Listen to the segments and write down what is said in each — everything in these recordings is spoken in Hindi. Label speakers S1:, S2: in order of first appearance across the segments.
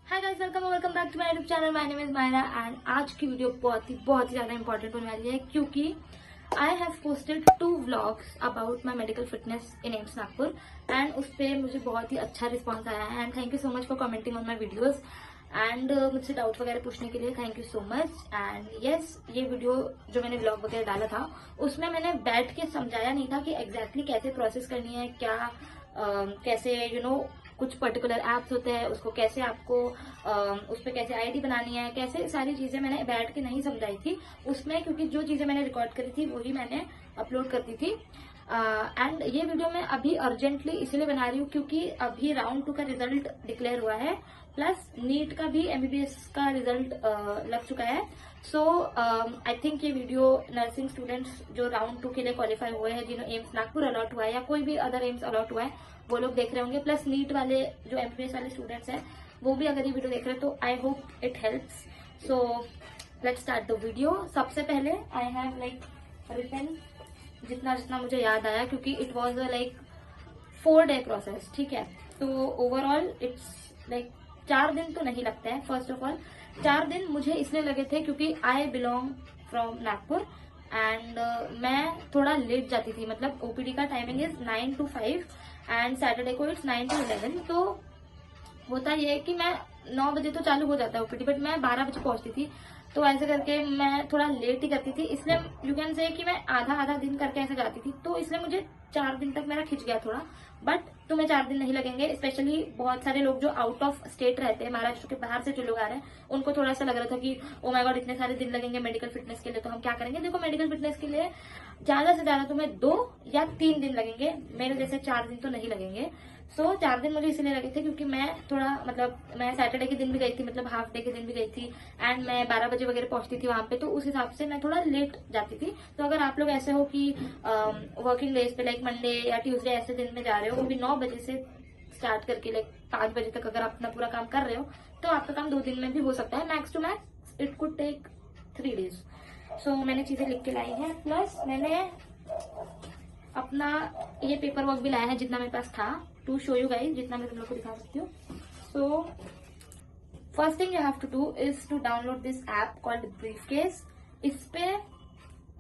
S1: Hi guys, welcome back to my YouTube channel. My name is Maira and आज की वीडियो बहुत ही ज्यादा इंपॉर्टेंट होने वाली है क्योंकि I have posted 2 vlogs about my medical fitness in AIIMS Nagpur and उस पर मुझे बहुत ही अच्छा रिस्पॉन्स आया है and thank you so much for commenting on my videos and मुझसे डाउट वगैरह पूछने के लिए thank you so much. And yes, ये वीडियो जो मैंने व्लॉग वगैरह डाला था उसमें मैंने बैठ के समझाया नहीं था कि एग्जैक्टली कैसे प्रोसेस करनी है, क्या कैसे कुछ पर्टिकुलर एप्स होते हैं, उसको कैसे आपको उस पर कैसे आईडी बनानी है, कैसे सारी चीजें मैंने बैठ के नहीं समझाई थी उसमें, क्योंकि जो चीजें मैंने रिकॉर्ड करी थी वही मैंने अपलोड करती थी। एंड ये वीडियो मैं अभी अर्जेंटली इसलिए बना रही हूँ क्योंकि अभी राउंड 2 का रिजल्ट डिक्लेयर हुआ है, प्लस नीट का भी एमबीबीएस का रिजल्ट लग चुका है। सो आई थिंक ये वीडियो नर्सिंग स्टूडेंट्स जो राउंड 2 के लिए क्वालिफाई हुए हैं, जिन्हें एम्स नागपुर अलॉट हुआ है या कोई भी अदर एम्स अलॉट हुआ है, वो लोग देख रहे होंगे, प्लस नीट वाले जो एमबीबीएस वाले स्टूडेंट्स हैं वो भी अगर ये वीडियो देख रहे हैं, तो I hope it helps. So let's start the video. सबसे पहले आई हैव रिटन जितना जितना मुझे याद आया, क्योंकि it was like 4 day process, ठीक है। तो ओवरऑल इट्स 4 दिन तो नहीं लगता है। फर्स्ट ऑफ ऑल 4 दिन मुझे इसलिए लगे थे क्योंकि I belong from Nagpur and मैं थोड़ा लेट जाती थी, मतलब ओपीडी का timing is 9 to 5 and Saturday को इट्स 9 to 11। तो होता ये है कि मैं 9 बजे तो चालू हो जाता है ओपीडी, बट मैं 12 बजे पहुंचती थी, तो ऐसे करके मैं थोड़ा लेट ही करती थी। इसलिए यू कैन से कि मैं आधा आधा दिन करके ऐसे जाती थी, तो इसलिए मुझे 4 दिन तक मेरा खिंच गया थोड़ा। बट तुम्हें 4 दिन नहीं लगेंगे, स्पेशली बहुत सारे लोग जो आउट ऑफ स्टेट रहते हैं, महाराष्ट्र के बाहर से जो लोग आ रहे हैं, उनको थोड़ा सा लग रहा था कि ओ माय गॉड इतने सारे दिन लगेंगे मेडिकल फिटनेस के लिए, तो हम क्या करेंगे। देखो, मेडिकल फिटनेस के लिए ज्यादा से ज्यादा तुम्हें 2 या 3 दिन लगेंगे, मेरे जैसे 4 दिन तो नहीं लगेंगे। सो 4 दिन मुझे इसलिए लगे थे क्योंकि मैं थोड़ा मैं सैटरडे के दिन भी गई थी, मतलब हाफ डे के दिन भी गई थी एंड मैं 12 बजे वगैरह पहुंचती थी वहां पे, तो उस हिसाब से मैं थोड़ा लेट जाती थी। तो अगर आप लोग ऐसे हो कि वर्किंग डेज पे मंडे या ट्यूसडे ऐसे दिन में जा रहे हो, वो भी 9 बजे से स्टार्ट करके 5 बजे तक अगर आप अपना पूरा काम कर रहे हो, तो आपका काम 2 दिन में भी हो सकता है। Max to max it could take 3 days। So मैंने चीजें लिख के लाई हैं, प्लस मैंने अपना ये पेपर वर्क भी लाया है जितना मेरे पास था, टू शो यू गाइस, जितना मैं तुम लोग को दिखा सकती हूँ। So first thing you have to do is to download this app called briefcase. इस पे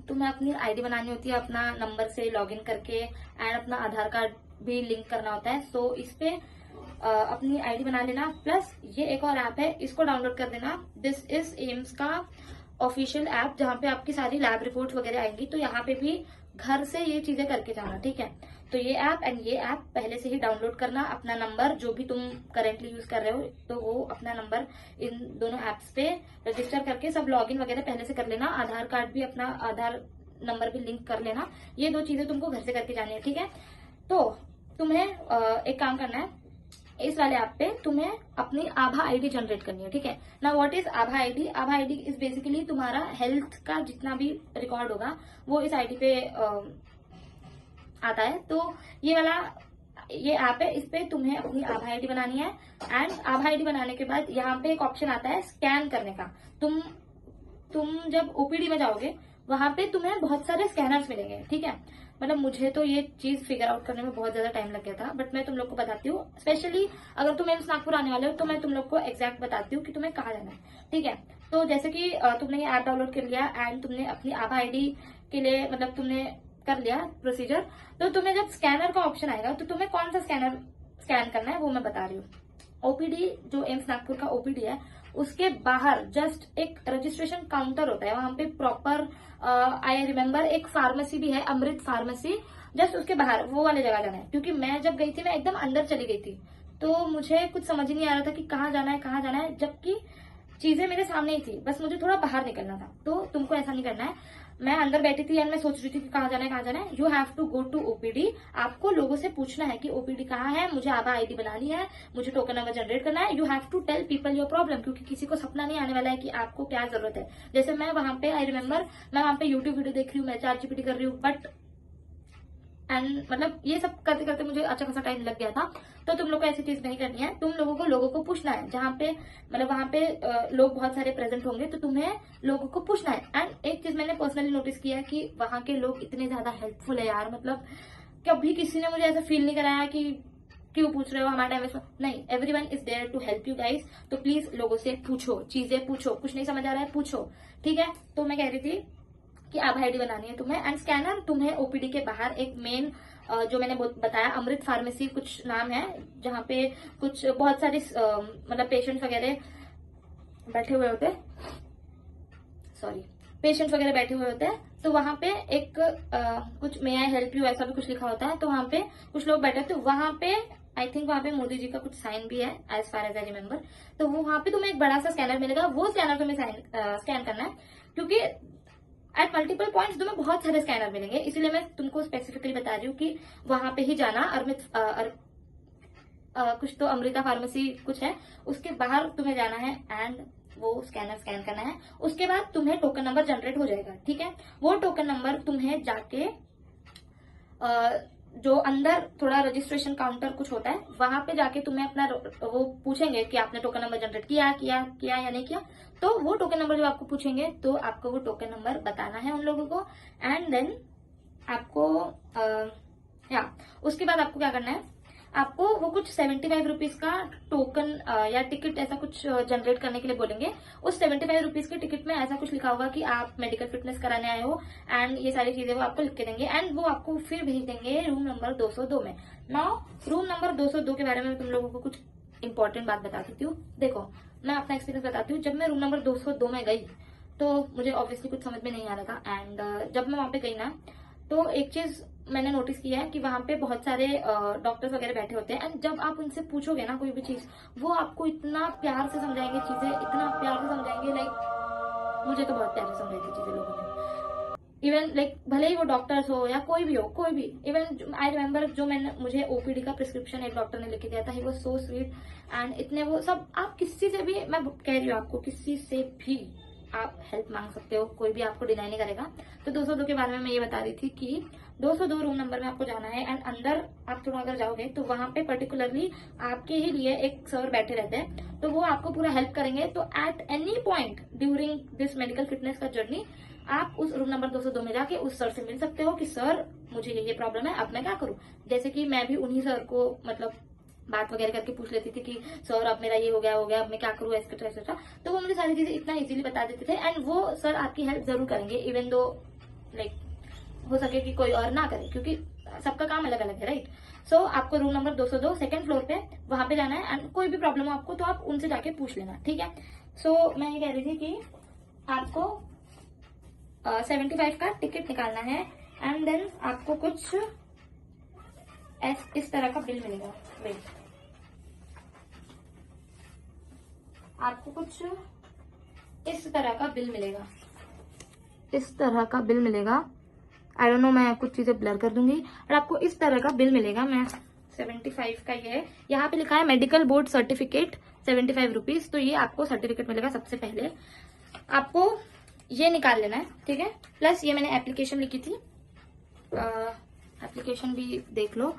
S1: तुम्हें अपनी आईडी बनानी होती है, अपना नंबर से लॉगिन करके, एंड अपना आधार कार्ड भी लिंक करना होता है। सो इस पे अपनी आईडी बना लेना, प्लस ये एक और ऐप है, इसको डाउनलोड कर देना। दिस इज एम्स का ऑफिशियल ऐप जहाँ पे आपकी सारी लैब रिपोर्ट्स वगैरह आएंगी, तो यहाँ पे भी घर से ये चीजें करके जाना, ठीक है। तो ये ऐप एंड ये ऐप पहले से ही डाउनलोड करना, अपना नंबर जो भी तुम करेंटली यूज कर रहे हो, तो वो अपना नंबर इन दोनों ऐप्स पे रजिस्टर करके सब लॉगिन वगैरह पहले से कर लेना। आधार कार्ड भी, अपना आधार नंबर भी लिंक कर लेना। ये 2 चीजें तुमको घर से करके जानी है, ठीक है। तो तुम्हें एक काम करना है, इस वाले ऐप पे तुम्हें अपनी आभा आईडी जनरेट करनी है, ठीक है ना। What is Abha ID? Abha ID is basically तुम्हारा हेल्थ का जितना भी रिकॉर्ड होगा वो इस आईडी पे आता है। तो ये ऐप है, इस पे तुम्हें अपनी आभा आईडी बनानी है एंड आभा आईडी बनाने के बाद यहाँ पे एक ऑप्शन आता है स्कैन करने का। तुम जब ओपीडी में जाओगे वहां पे तुम्हें बहुत सारे स्कैनर्स मिलेंगे, ठीक है। मतलब मुझे तो ये चीज फिगर आउट करने में बहुत ज्यादा टाइम लग गया था, बट मैं तुम लोग को बताती हूँ। स्पेशली अगर तुम एम्स नागपुर आने वाले हो तो मैं तुम लोग को एग्जैक्ट बताती हूँ कि तुम्हें कहाँ जाना है, ठीक है। तो जैसे कि तुमने ये ऐप डाउनलोड कर लिया एंड तुमने अपनी आभा आईडी के लिए, मतलब तुमने कर लिया प्रोसीजर, तो तुम्हें जब स्कैनर का ऑप्शन आएगा तो तुम्हें कौन सा स्कैनर स्कैन करना है वो मैं बता रही हूँ। ओपीडी जो एम्स नागपुर का ओपीडी है, उसके बाहर जस्ट एक रजिस्ट्रेशन काउंटर होता है, वहां पे प्रॉपर आई रिमेम्बर एक फार्मेसी भी है, अमृत फार्मेसी, जस्ट उसके बाहर वो वाले जगह जाना है। क्योंकि मैं जब गई थी मैं एकदम अंदर चली गई थी, तो मुझे कुछ समझ ही नहीं आ रहा था कि कहाँ जाना है कहाँ जाना है, जबकि चीजें मेरे सामने ही थी, बस मुझे थोड़ा बाहर निकलना था। तो तुमको ऐसा नहीं करना है। मैं अंदर बैठी थी एंड मैं सोच रही थी कि कहाँ जाना है कहाँ जाना है। You have to go to OPD. आपको लोगों से पूछना है कि ओपीडी कहाँ है, मुझे आभा आईडी बनानी है, मुझे टोकन नंबर जनरेट करना है। You have to tell people your problem, क्योंकि किसी को सपना नहीं आने वाला है कि आपको क्या जरूरत है। जैसे मैं वहां पे आई रिमेम्बर मैं वहां पे यूट्यूब वीडियो देख रही हूँ, मैं चैट जीपीटी कर रही हूँ, बट एंड मतलब ये सब करते करते मुझे अच्छा खासा टाइम लग गया था। तो तुम लोग को ऐसी चीज नहीं करनी है, तुम लोगों को पूछना है जहाँ पे, मतलब वहां पे लोग बहुत सारे प्रेजेंट होंगे, तो तुम्हें लोगों को पूछना है। एंड एक चीज मैंने पर्सनली नोटिस किया कि वहां के लोग इतने ज्यादा हेल्पफुल है यार, मतलब कभी किसी ने मुझे ऐसा फील नहीं कराया कि क्यों पूछ रहे हो, हमारा टाइम वेस्ट नहीं, everyone is there to help you guys. तो प्लीज लोगों से पूछो, चीजें पूछो, कुछ नहीं समझ आ रहा है पूछो, ठीक है। तो मैं कह रही थी कि अब आईडी बनानी है तुम्हें, एंड स्कैनर तुम्हें ओपीडी के बाहर एक मेन जो मैंने बताया अमृत फार्मेसी कुछ नाम है, जहाँ पे कुछ बहुत सारे मतलब पेशेंट्स वगैरह बैठे हुए होते हैं, सॉरी पेशेंट्स वगैरह बैठे हुए होते हैं। तो वहां पे एक कुछ मे आई हेल्प यू ऐसा भी कुछ लिखा होता है। तो वहां पे कुछ लोग बैठे होते, वहां पे आई थिंक वहां पे मोदी जी का कुछ साइन भी है as far as I remember. तो वो वहां पे तुम्हें एक बड़ा सा स्कैनर मिलेगा, वो स्कैनर तुम्हें स्कैन करना है, क्योंकि एट मल्टीपल पॉइंट्स तुम्हें बहुत सारे स्कैनर मिलेंगे, इसीलिए मैं तुमको स्पेसिफिकली बता रही हूँ कि वहां पे ही जाना। कुछ तो अमृता फार्मेसी कुछ है, उसके बाहर तुम्हें जाना है एंड वो स्कैनर स्कैन करना है। उसके बाद तुम्हें टोकन नंबर जनरेट हो जाएगा, ठीक है। वो टोकन नंबर तुम्हें जाके जो अंदर थोड़ा रजिस्ट्रेशन काउंटर कुछ होता है, वहां पे जाके तुम्हें अपना वो पूछेंगे कि आपने टोकन नंबर जनरेट किया या नहीं किया। तो वो टोकन नंबर जब आपको पूछेंगे तो आपको वो टोकन नंबर बताना है उन लोगों को, एंड देन आपको उसके बाद आपको क्या करना है, आपको वो कुछ 75 रुपीज का टोकन या टिकट ऐसा कुछ जनरेट करने के लिए बोलेंगे। उस 75 रुपीज के टिकट में ऐसा कुछ लिखा होगा कि आप मेडिकल फिटनेस कराने आए हो, एंड ये सारी चीजें वो आपको लिख के देंगे, एंड वो आपको फिर भेज देंगे रूम नंबर 202 में। नाउ रूम नंबर 202 के बारे में तुम लोगों को कुछ इंपॉर्टेंट बात बता देती हूँ। देखो मैं अपना एक्सपीरियंस बताती हूँ। जब मैं रूम नंबर 202 में गई तो मुझे ऑब्वियसली कुछ समझ में नहीं आ रहा था, एंड जब मैं वहां पे गई ना तो एक चीज मैंने नोटिस किया है कि वहां पे बहुत सारे डॉक्टर्स वगैरह बैठे होते हैं, एंड जब आप उनसे पूछोगे ना कोई भी चीज, वो आपको इतना प्यार से समझाएंगे चीजें, इतना प्यार से समझाएंगे, लाइक मुझे तो बहुत प्यार से समझाई थी चीजें लोगों ने। इवन लाइक भले ही वो डॉक्टर्स हो या कोई भी, इवन आई रिमेम्बर जो मुझे ओपीडी का प्रिस्क्रिप्शन एक डॉक्टर ने लेके दिया था, he was so sweet, and इतने वो सब, आप किसी से भी, मैं कह रही हूँ आपको, किसी से भी आप हेल्प मांग सकते हो, कोई भी आपको डिनाई नहीं करेगा। तो 202 के बारे में मैं ये बता रही थी कि 202 रूम नंबर में आपको जाना है, एंड अंदर आप थोड़ा अगर जाओगे तो वहां पे पर्टिकुलरली आपके ही लिए एक सर बैठे रहते हैं, तो वो आपको पूरा हेल्प करेंगे। तो at any point during this medical fitness का जर्नी आप उस रूम नंबर 202 में जाके उस सर से मिल सकते हो कि सर मुझे ये प्रॉब्लम है, अब मैं क्या करूं। जैसे कि मैं भी उन्हीं सर को मतलब बात वगैरह करके पूछ लेती थी कि सर अब मेरा ये हो गया अब मैं क्या करूँ, एक्सेट्रा एक्सेट्रा। तो वो मुझे सारी चीजें इतना इजीली बता देते थे, एंड वो सर आपकी हेल्प जरूर करेंगे, इवन दो लाइक हो सके कि कोई और ना करे, क्योंकि सबका काम अलग अलग है, राइट। सो आपको रूम नंबर 202 सेकंड फ्लोर पे वहां पे जाना है, एंड कोई भी प्रॉब्लम हो आपको तो आप उनसे जाके पूछ लेना, ठीक है। सो मैं ये कह रही थी कि आपको 75 का टिकट निकालना है, एंड देन आपको कुछ इस तरह का बिल मिलेगा। वेट, आपको कुछ इस तरह का बिल मिलेगा, इस तरह का बिल मिलेगा। आई डोंट नो, मैं कुछ चीजें ब्लर कर दूंगी, और आपको इस तरह का बिल मिलेगा। मैं 75 का ये है, यहाँ पे लिखा है मेडिकल बोर्ड सर्टिफिकेट 75 रुपीज। तो ये आपको सर्टिफिकेट मिलेगा। सबसे पहले आपको ये निकाल लेना है, ठीक है। प्लस ये मैंने एप्लीकेशन लिखी थी, एप्लीकेशन भी देख लो,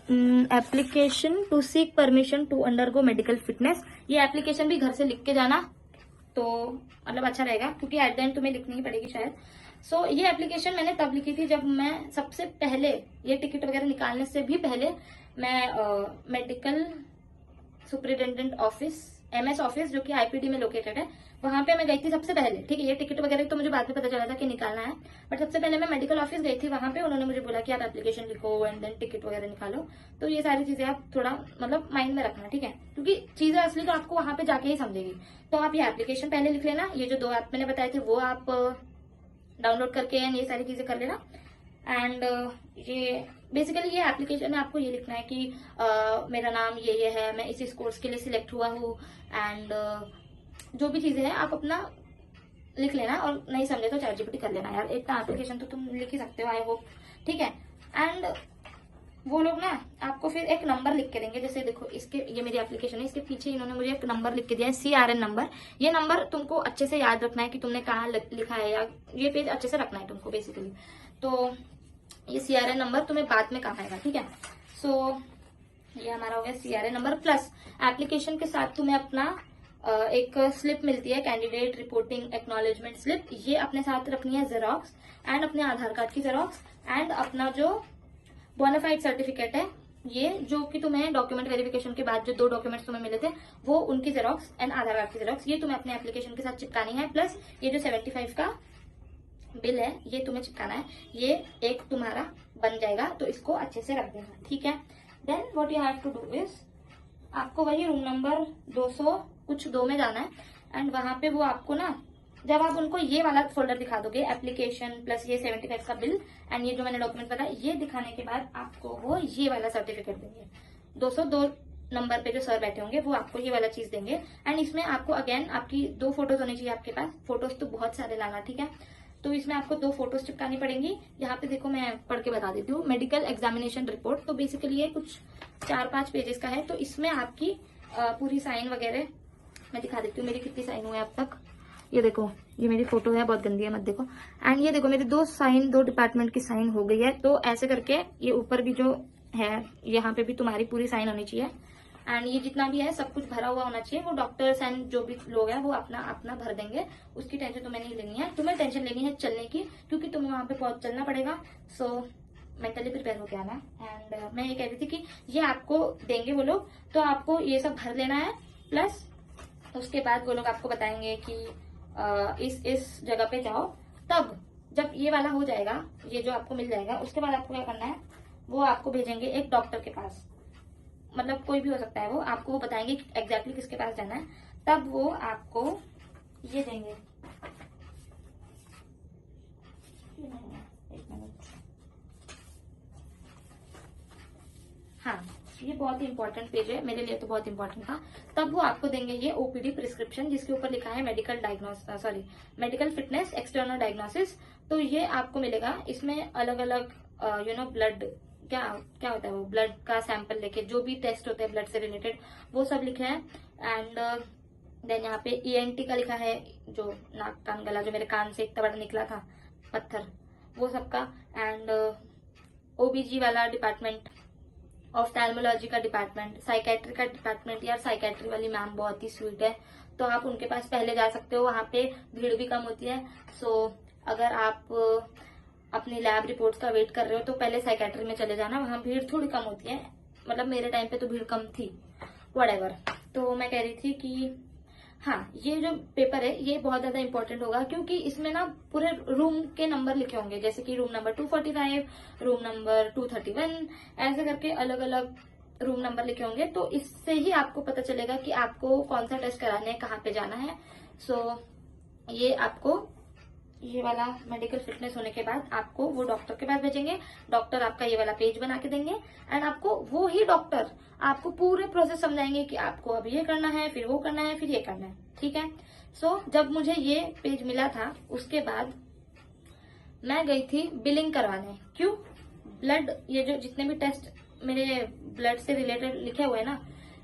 S1: application to seek permission to undergo medical fitness. ये एप्लीकेशन भी घर से लिख के जाना, तो मतलब अच्छा रहेगा, क्योंकि एट द एंड तुम्हें लिखनी ही पड़ेगी शायद। सो ये एप्लीकेशन मैंने तब लिखी थी जब मैं सबसे पहले ये टिकट वगैरह निकालने से भी पहले मैं medical superintendent office MS office, जो कि IPD में लोकेटेड है, वहां पे मैं गई थी सबसे पहले, ठीक है। ये टिकट वगैरह तो मुझे बाद में पता चला था कि निकालना है, बट सबसे पहले मैं मेडिकल ऑफिस गई थी। वहां पे उन्होंने मुझे बोला कि आप एप्लीकेशन लिखो एंड देन टिकट वगैरह निकालो। तो ये सारी चीजें आप थोड़ा मतलब माइंड में रखना, ठीक है, क्योंकि चीजें असली तो आपको वहां पे जाके ही समझेगी। तो आप ये एप्लीकेशन पहले लिख लेना, ये जो 2 ऐप मैंने बताए थे वो आप डाउनलोड करके एंड ये सारी चीजें कर लेना। एंड ये बेसिकली ये एप्लीकेशन में आपको ये लिखना है कि मेरा नाम ये है, मैं इस कोर्स के लिए सिलेक्ट हुआ हूँ, एंड जो भी चीजें हैं आप अपना लिख लेना, और नहीं समझे तो ChatGPT कर लेना यार, इतना एप्लीकेशन तो तुम लिख ही सकते हो, आई होप, ठीक है। एंड वो लोग ना आपको फिर एक नंबर लिख के देंगे, जैसे देखो इसके, ये मेरी एप्लीकेशन है, इसके पीछे इन्होंने मुझे एक नंबर लिख के दिया है, CRN नंबर। ये नंबर तुमको अच्छे से याद रखना है कि तुमने कहाँ लिखा है, या ये पेज अच्छे से रखना है तुमको बेसिकली। तो ये CRN नंबर तुम्हें बाद में काम आएगा, ठीक है। सो ये हमारा हो गया CRN नंबर। प्लस एप्लीकेशन के साथ तुम्हें अपना एक स्लिप मिलती है, कैंडिडेट रिपोर्टिंग एक्नॉलेजमेंट स्लिप। ये अपने साथ रखनी है, जेरोक्स, एंड अपने आधार कार्ड की जेरोक्स, एंड अपना जो बोनाफाइड सर्टिफिकेट है ये जो कि तुम्हें डॉक्यूमेंट वेरिफिकेशन के बाद जो 2 डॉक्यूमेंट्स तुम्हें मिले थे वो उनकी जेरोक्स एंड आधार कार्ड की जेरोक्स ये तुम्हें अपने एप्लीकेशन के साथ चिपकानी है। प्लस ये जो 75 का बिल है ये तुम्हें चिपकाना है। ये एक तुम्हारा बन जाएगा, तो इसको अच्छे से रख देना, ठीक है। Then what you have to do is, आपको वही रूम नंबर 200 में जाना है एंड वहां पे वो आपको ना, जब आप उनको ये वाला फोल्डर दिखा दोगे एप्लीकेशन प्लस ये 75 का बिल एंड ये जो मैंने डॉक्यूमेंट बताया, ये दिखाने के बाद आपको वो ये वाला सर्टिफिकेट देंगे। 202 नंबर पे जो सर बैठे होंगे वो आपको ये वाला चीज देंगे एंड इसमें आपको अगेन आपकी 2 फोटोज होनी चाहिए आपके पास। फोटोज तो बहुत सारे लाना, ठीक है। तो इसमें आपको 2 फोटोज चिपकानी पड़ेंगी। यहाँ पे देखो मैं पढ़ के बता देती हूँ। मेडिकल एग्जामिनेशन रिपोर्ट, तो बेसिकली ये कुछ 4-5 पेजेस का है। तो इसमें आपकी पूरी साइन वगैरह मैं दिखा देती हूँ मेरी कितनी साइन हुई है अब तक। ये देखो, ये मेरी फोटो है, बहुत गंदी है, मत देखो। एंड ये देखो मेरी 2 डिपार्टमेंट की साइन हो गई है। तो ऐसे करके ये ऊपर भी जो है यहाँ पे भी तुम्हारी पूरी साइन होनी चाहिए एंड ये जितना भी है सब कुछ भरा हुआ होना चाहिए। वो डॉक्टर्स एंड जो भी लोग हैं वो अपना अपना भर देंगे, उसकी टेंशन तुम्हें नहीं लेनी है। तुम्हें टेंशन लेनी है चलने की, क्योंकि तुम्हें वहां पे बहुत चलना पड़ेगा। सो मेंटली प्रिपेयर होके आना। एंड मैं ये कह रही थी कि ये आपको देंगे वो लोग, तो आपको ये सब भर लेना है। प्लस उसके बाद वो लोग आपको बताएंगे कि इस जगह पे जाओ। तब जब ये वाला हो जाएगा, ये जो आपको मिल जाएगा, उसके बाद आपको क्या करना है, वो आपको भेजेंगे एक डॉक्टर के पास। मतलब कोई भी हो सकता है, वो आपको बताएंगे एग्जैक्टली किसके पास जाना है। तब वो आपको ये देंगे, एक मिनट, हाँ ये बहुत ही इंपॉर्टेंट पेज है, मेरे लिए तो बहुत इंपॉर्टेंट था। तब वो आपको देंगे ये ओपीडी प्रिस्क्रिप्शन, जिसके ऊपर लिखा है मेडिकल फिटनेस एक्सटर्नल डायग्नोसिस। तो ये आपको मिलेगा। इसमें अलग अलग ब्लड क्या होता है, वो ब्लड का सैंपल लेके जो भी टेस्ट होते हैं ब्लड से रिलेटेड वो सब लिखे हैं। एंड देन यहाँ पे ENT का लिखा है, जो नाक कान गला, जो मेरे कान से इतना बड़ा निकला था पत्थर, वो सबका। एंड OBG वाला डिपार्टमेंट, ऑफ्थैल्मोलॉजी का डिपार्टमेंट, साइकेट्री का डिपार्टमेंट। यार साइकेट्री वाली मैम बहुत ही स्वीट है, तो आप उनके पास पहले जा सकते हो, वहां पे भीड़ भी कम होती है। सो अगर आप अपनी लैब रिपोर्ट्स का वेट कर रहे हो तो पहले साइकेट्री में चले जाना, वहां भीड़ थोड़ी कम होती है। मतलब मेरे टाइम पे तो भीड़ कम थी, व्हाटएवर। तो मैं कह रही थी कि हाँ, ये जो पेपर है ये बहुत ज्यादा इंपॉर्टेंट होगा, क्योंकि इसमें ना पूरे रूम के नंबर लिखे होंगे, जैसे कि रूम नंबर 245, रूम नंबर 231, ऐसे करके अलग अलग रूम नंबर लिखे होंगे। तो इससे ही आपको पता चलेगा कि आपको कौन सा टेस्ट कराने है, कहाँ पे जाना है। सो ये आपको ये वाला मेडिकल फिटनेस होने के बाद आपको वो डॉक्टर के पास भेजेंगे। डॉक्टर आपका ये वाला पेज बना के देंगे एंड आपको वो ही डॉक्टर आपको पूरे प्रोसेस समझाएंगे कि आपको अब ये करना है, फिर वो करना है, फिर ये करना है, ठीक है। सो जब मुझे ये पेज मिला था उसके बाद मैं गई थी बिलिंग करवाने। क्यों? ब्लड, ये जो जितने भी टेस्ट मेरे ब्लड से रिलेटेड लिखे हुए हैं ना,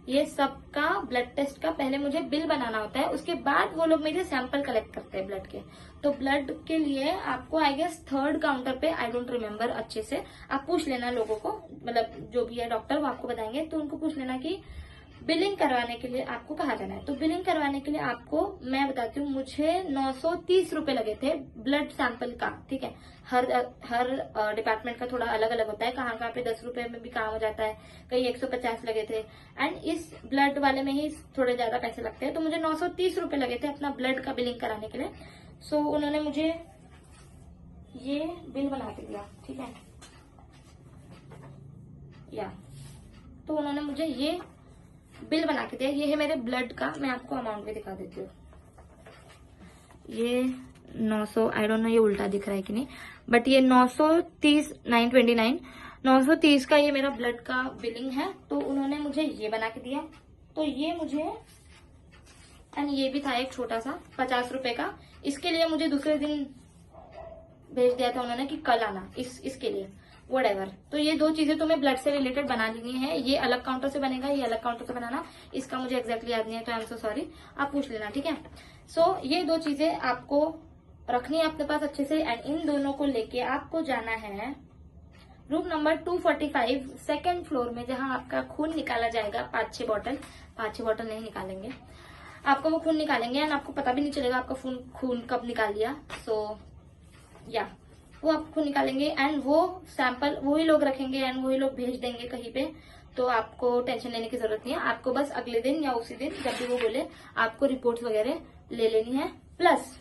S1: ये सबका ब्लड टेस्ट का पहले मुझे बिल बनाना होता है, उसके बाद वो लोग मेरे सैंपल कलेक्ट करते हैं ब्लड के। तो ब्लड के लिए आपको आई गेस 3rd काउंटर पे, आई डोंट रिमेम्बर अच्छे से, आप पूछ लेना लोगों को, मतलब जो भी है डॉक्टर वो आपको बताएंगे। तो उनको पूछ लेना कि बिलिंग करवाने के लिए आपको कहाँ जाना है। तो बिलिंग करवाने के लिए आपको मैं बताती हूँ, मुझे 930 रुपए लगे थे ब्लड सैंपल का, ठीक है। हर डिपार्टमेंट का थोड़ा अलग अलग होता है, कहाँ पे 10 रुपए में भी काम हो जाता है, कहीं 150 लगे थे। एंड इस ब्लड वाले में ही थोड़े ज्यादा पैसे लगते हैं। तो मुझे 930 रुपए लगे थे अपना ब्लड का बिलिंग कराने के लिए। सो उन्होंने मुझे ये बिल बना के दिया, ठीक है या, तो उन्होंने मुझे ये बिल बना के दिया। ये है मेरे ब्लड का, मैं आपको अमाउंट भी दिखा देती हूँ। ये 900, आई डोंट नो ये उल्टा दिख रहा है कि नहीं, बट ये 930 929 930 का ये मेरा ब्लड का बिलिंग है। तो उन्होंने मुझे ये बना के दिया। तो ये मुझे, एंड ये भी था एक छोटा सा 50 रुपए का। इसके लिए मुझे दूसरे दिन भेज दिया था उन्होंने कि कल आना इसके लिए, व्हाटएवर। तो ये 2 चीजें तुम्हें ब्लड से रिलेटेड बना लेनी है। ये अलग काउंटर से बनेगा, ये अलग काउंटर से बनाना। इसका मुझे एग्जैक्टली याद नहीं है, तो आई एम सो सॉरी, आप पूछ लेना, ठीक है। सो ये 2 चीजें आपको रखनी है अपने पास अच्छे से। एंड इन दोनों को लेके आपको जाना है रूम नंबर 245 2nd फ्लोर में, जहां आपका खून निकाला जाएगा। 5-6 बॉटल नहीं निकालेंगे, आपको वो खून निकालेंगे एंड आपको पता भी नहीं चलेगा आपका खून कब निकाल लिया। सो या वो आपको खुद निकालेंगे एंड वो सैंपल वही लोग रखेंगे एंड वही लोग भेज देंगे कहीं पे। तो आपको टेंशन लेने की जरूरत नहीं है, आपको बस अगले दिन या उसी दिन जब भी वो बोले आपको रिपोर्ट्स वगैरह ले लेनी है। प्लस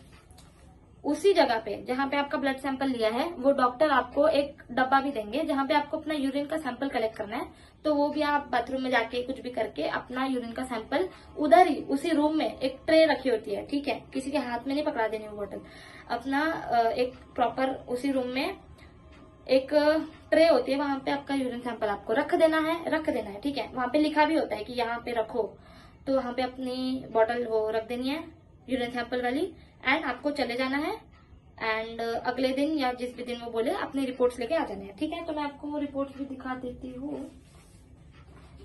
S1: उसी जगह पे जहां पे आपका ब्लड सैंपल लिया है वो डॉक्टर आपको एक डब्बा भी देंगे जहां पे आपको अपना यूरिन का सैंपल कलेक्ट करना है। तो वो भी आप बाथरूम में जाके कुछ भी करके अपना यूरिन का सैंपल उधर ही उसी रूम में एक ट्रे रखी होती है, ठीक है, किसी के हाथ में नहीं पकड़ा देनी वो बोतल, अपना एक प्रॉपर उसी रूम में एक ट्रे होती है, वहां पे आपका यूरिन सैंपल आपको रख देना है, ठीक है। वहां पे लिखा भी होता है कि यहाँ पे रखो, तो वहां पे अपनी बॉटल वो रख देनी है यूरिन सैंपल वाली एंड आपको चले जाना है एंड अगले दिन या जिस भी दिन वो बोले अपनी रिपोर्ट्स लेके आ जाना है, ठीक है। तो मैं आपको वो रिपोर्ट्स भी दिखा देती हूँ।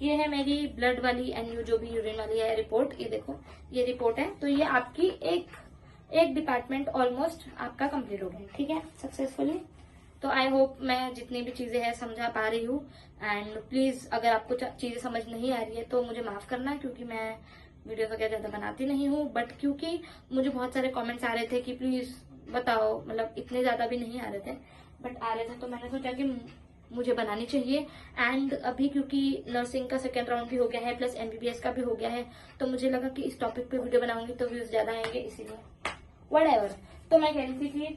S1: ये है मेरी ब्लड वाली एंड जो भी यूरिन वाली है रिपोर्ट, ये देखो ये रिपोर्ट है। तो ये आपकी एक डिपार्टमेंट ऑलमोस्ट आपका कंप्लीट हो गया, ठीक है, सक्सेसफुली। तो आई होप मैं जितनी भी चीजें हैं समझा पा रही हूँ एंड प्लीज अगर आपको चीजें समझ नहीं आ रही है तो मुझे माफ करना, क्योंकि मैं वीडियो वगैरह ज्यादा बनाती नहीं हूँ। बट क्योंकि मुझे बहुत सारे कमेंट्स आ रहे थे कि प्लीज बताओ, मतलब इतने ज्यादा भी नहीं आ रहे थे बट आ रहे थे, तो मैंने सोचा कि मुझे बनानी चाहिए। एंड अभी क्योंकि नर्सिंग का सेकेंड राउंड भी हो गया है प्लस MBBS का भी हो गया है, तो मुझे लगा कि इस टॉपिक पे वीडियो बनाऊंगी तो व्यूज ज्यादा आएंगे, इसीलिए व्हाटएवर। तो मैं कह रही थी कि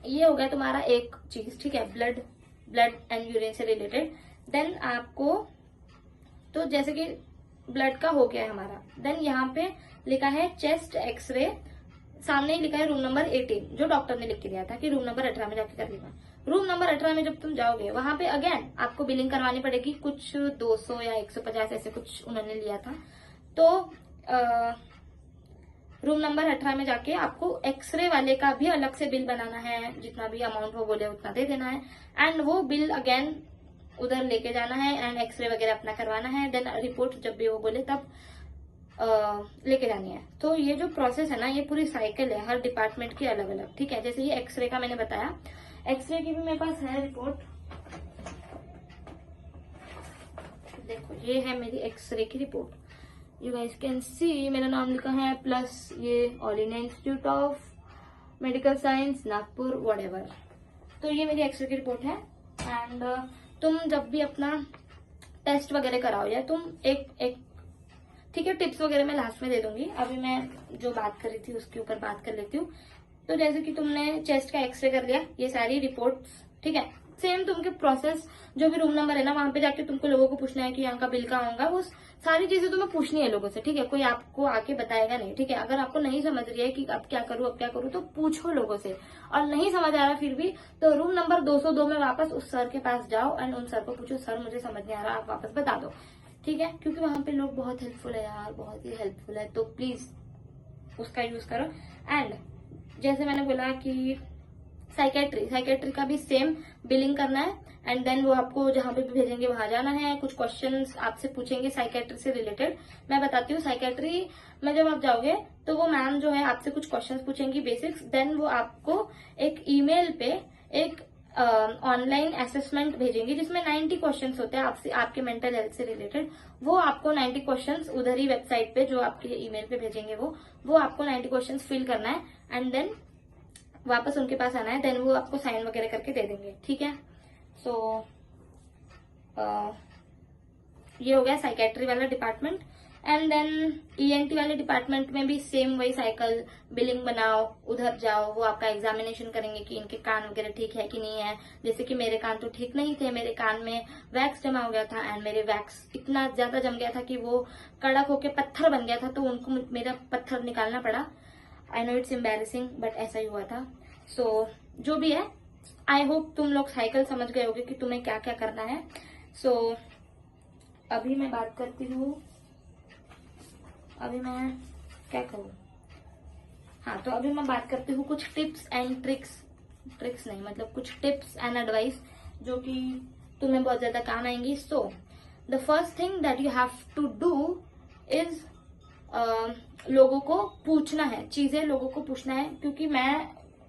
S1: ये हो गया तुम्हारा एक चीज, ठीक है, ब्लड एंड यूरिन से रिलेटेड। देन आपको तो जैसे कि ब्लड का हो गया है हमारा, देन यहाँ पे लिखा है चेस्ट एक्सरे, सामने ही लिखा है रूम नंबर 18, जो डॉक्टर ने लिख के दिया था कि रूम नंबर 18 में जाके कर लेना। रूम नंबर 18 में जब तुम जाओगे वहां पे अगेन आपको बिलिंग करवानी पड़ेगी, कुछ 200 या 150 ऐसे कुछ उन्होंने लिया था। तो रूम नंबर 18 में जाके आपको एक्सरे वाले का भी अलग से बिल बनाना है, जितना भी अमाउंट वो बोले उतना दे देना है एंड वो बिल अगेन उधर लेके जाना है एंड एक्सरे वगैरह अपना करवाना है। देन रिपोर्ट जब भी वो बोले तब लेके जानी है। तो ये जो प्रोसेस है ना, ये पूरी साइकिल है, हर डिपार्टमेंट की अलग अलग, ठीक है। जैसे ये एक्सरे का मैंने बताया, एक्सरे की भी मेरे पास है रिपोर्ट, देखो ये है मेरी एक्सरे की report, you guys can see मेरा नाम लिखा है प्लस ये all India institute of medical science Nagpur whatever. तो ये मेरी एक्सरे की रिपोर्ट है एंड तुम जब भी अपना टेस्ट वगैरह कराओ या तुम एक ठीक है, टिप्स वगैरह मैं लास्ट में दे दूंगी, अभी मैं जो बात कर रही थी उसके ऊपर बात कर लेती हूँ। तो जैसे कि तुमने चेस्ट का एक्सरे कर लिया, ये सारी रिपोर्ट्स, ठीक है, सेम तुमके प्रोसेस जो भी रूम नंबर है ना, वहां पे जाके तुमको लोगों को पूछना है कि यहाँ का बिल कहाँ होगा, वो सारी चीजें तुम्हें पूछनी है लोगों से, ठीक है। कोई आपको आके बताएगा नहीं, ठीक है। अगर आपको नहीं समझ रही है कि अब क्या करूँ तो पूछो लोगों से, और नहीं समझ आ रहा फिर भी तो रूम नंबर 202 में वापस उस सर के पास जाओ एंड उन सर को पूछो, सर मुझे समझ नहीं आ रहा, आप वापस बता दो, ठीक है। क्योंकि वहां पे लोग बहुत हेल्पफुल है यार, बहुत ही हेल्पफुल है, तो प्लीज उसका यूज करो। एंड जैसे मैंने बोला कि साइकेट्री का भी सेम बिलिंग करना है एंड देन वो आपको जहां पे भी भेजेंगे वहां जाना है। कुछ क्वेश्चंस आपसे पूछेंगे साइकेट्री से रिलेटेड, मैं बताती हूँ। साइकेट्री में जब आप जाओगे तो वो मैम जो है आपसे कुछ क्वेश्चंस पूछेंगी बेसिक्स, देन वो आपको एक ईमेल पे एक ऑनलाइन असेसमेंट भेजेंगे जिसमें 90 क्वेश्चंस होते हैं आपसे, आपके मेंटल हेल्थ से रिलेटेड। वो आपको 90 क्वेश्चंस उधर ही वेबसाइट पे जो आपके ईमेल पे भेजेंगे वो आपको 90 क्वेश्चंस फिल करना है एंड देन वापस उनके पास आना है, देन वो आपको साइन वगैरह करके दे देंगे, ठीक है। सो ये हो गया साइकेट्री वाला डिपार्टमेंट। एंड देन ENT वाले डिपार्टमेंट में भी सेम वही साइकिल, बिलिंग बनाओ, उधर जाओ, वो आपका एग्जामिनेशन करेंगे कि इनके कान वगैरह ठीक है कि नहीं है। जैसे कि मेरे कान तो ठीक नहीं थे, मेरे कान में वैक्स जमा हो गया था एंड मेरे वैक्स इतना ज्यादा जम गया था कि वो कड़क होके पत्थर बन गया था, तो उनको मेरा पत्थर निकालना पड़ा। I know it's embarrassing but ऐसा ही हुआ था। सो जो भी है, आई होप तुम लोग साइकिल समझ गए होगे कि तुम्हें क्या क्या करना है। सो अभी मैं बात करती हूँ, अभी मैं क्या करूँ, हाँ, तो अभी मैं बात करती हूँ कुछ टिप्स एंड ट्रिक्स नहीं, मतलब कुछ टिप्स एंड एडवाइस जो कि तुम्हें बहुत ज्यादा काम आएंगी। So the first thing that you have to do is लोगों को पूछना है, चीजें लोगों को पूछना है। क्योंकि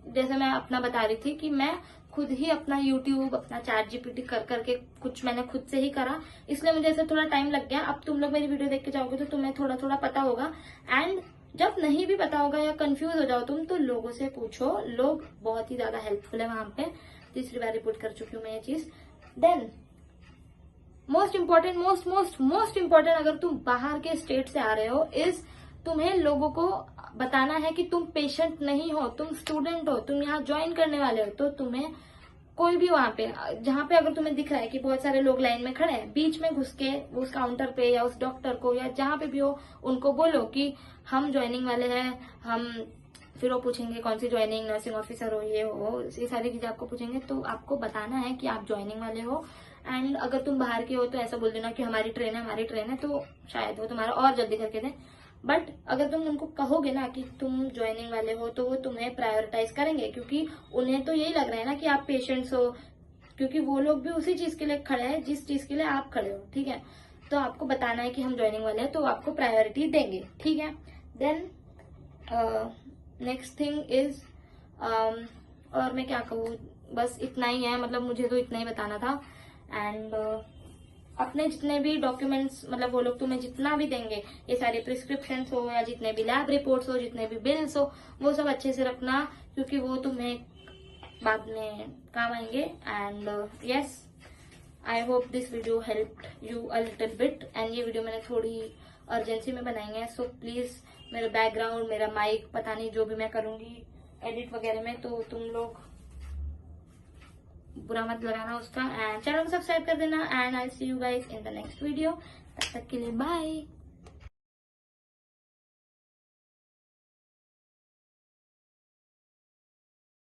S1: जैसे मैं अपना बता रही थी कि मैं खुद ही अपना YouTube, अपना ChatGPT कर करके कुछ मैंने खुद से ही करा, इसलिए मुझे ऐसे थोड़ा टाइम लग गया। अब तुम लोग मेरी वीडियो देख के जाओगे तो तुम्हें थोड़ा थोड़ा पता होगा। एंड जब नहीं भी पता होगा या कंफ्यूज हो जाओ तुम, तो लोगों से पूछो, लोग बहुत ही ज्यादा हेल्पफुल है वहां पे, तीसरी बार रिपोर्ट कर चुकी हूँ मैं ये चीज। देन मोस्ट इम्पोर्टेंट अगर तुम बाहर के स्टेट से आ रहे हो इज तुम्हें लोगों को बताना है कि तुम पेशेंट नहीं हो, तुम स्टूडेंट हो, तुम यहाँ ज्वाइन करने वाले हो। तो तुम्हें कोई भी वहां पे जहाँ पे अगर तुम्हें दिख रहा है कि बहुत सारे लोग लाइन में खड़े हैं, बीच में घुस के उस काउंटर पे या उस डॉक्टर को या जहाँ पे भी हो उनको बोलो कि हम ज्वाइनिंग वाले हैं, हम फिर वो पूछेंगे कौन सी ज्वाइनिंग, नर्सिंग ऑफिसर हो, ये सारी चीजें आपको पूछेंगे। तो आपको बताना है कि आप ज्वाइनिंग वाले हो। एंड अगर तुम बाहर के हो तो ऐसा बोल देना कि हमारी ट्रेन है, तो शायद वो तुम्हारा और जल्दी करके दें। बट अगर तुम उनको कहोगे ना कि तुम ज्वाइनिंग वाले हो तो वो तुम्हें प्रायोरिटाइज करेंगे, क्योंकि उन्हें तो यही लग रहा है ना कि आप पेशेंट्स हो, क्योंकि वो लोग भी उसी चीज के लिए खड़े हैं जिस चीज के लिए आप खड़े हो। ठीक है, तो आपको बताना है कि हम ज्वाइनिंग वाले हैं, तो आपको प्रायोरिटी देंगे। ठीक है, देन नेक्स्ट थिंग इज और मैं क्या कहूँ, बस इतना ही है, मतलब मुझे तो इतना ही बताना था। एंड अपने जितने भी डॉक्यूमेंट्स, मतलब वो लोग तुम्हें जितना भी देंगे, ये सारे प्रिस्क्रिप्शंस हो या जितने भी लैब रिपोर्ट्स हो, जितने भी बिल्स हो, वो सब अच्छे से रखना, क्योंकि वो तुम्हें बाद में काम आएंगे। And yes, I hope this video help you a little bit. And ये वीडियो मैंने थोड़ी अर्जेंसी में बनाई है, सो प्लीज मेरा बैकग्राउंड, मेरा माइक, पता नहीं जो भी मैं करूंगी एडिट वगैरह में, तो तुम लोग बुरा मत लगाना उसका। एंड चैनल को सब्सक्राइब कर देना। And I see you guys in the next video. तब तक के लिए बाय।